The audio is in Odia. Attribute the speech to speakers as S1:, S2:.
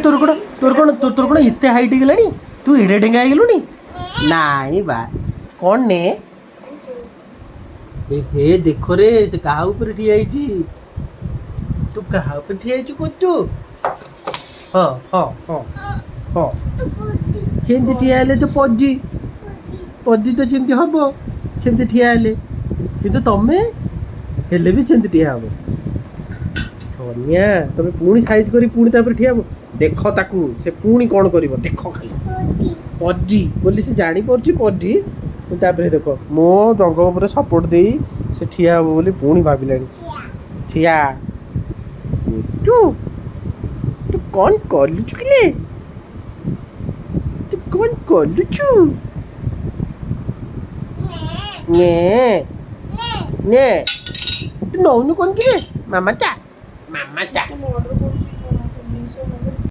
S1: ତୋର କ'ଣ ଏତେ ହାଇଟ୍ ହେଇଗଲାଣି? ତୁ ଏଡ଼େ ଡେଙ୍ଗା ହେଇଗଲୁଣି? ନାଇଁ ବା କ'ଣ ନେ ହେ ଦେଖରେ ସେ କାହା ଉପରେ ଠିଆ ହେଇଛି? ତୁ କାହା ଉପରେ ଠିଆ ହେଇଛୁ କହୁଛୁ? ହଁ ହଁ ହଁ ହଁ ସେମିତି ଠିଆ ହେଲେ ତ ପଜି ତ ଯେମିତି ହବ ସେମିତି ଠିଆ ହେଲେ, କିନ୍ତୁ ତମେ ହେଲେ ବି ସେମିତି ଠିଆ ହବ। ଧନିଆ ତମେ ପୁଣି ସାଇଜ୍ କରି ପୁଣି ତାପରେ ଠିଆ ହବ। ଦେଖ ତାକୁ, ସେ ପୁଣି କ'ଣ କରିବ ଦେଖ ଖାଲି। ପଜି ବୋଲି ସେ ଜାଣିପାରୁଛି ପଜି, ତାପରେ ଦେଖ ମୋ ଜଙ୍ଘ ଉପରେ ସପୋର୍ଟ ଦେଇ ସେ ଠିଆ ହବ ବୋଲି ପୁଣି ଭାବିଲାଣି। ଠିଆ ତୁ କ'ଣ କରୁଛୁ କିଲେ? ତୁ କ'ଣ କରୁଛୁ? ନେ ତୁ ନଉନୁ କ'ଣ କିରେ? ମାମା ଚା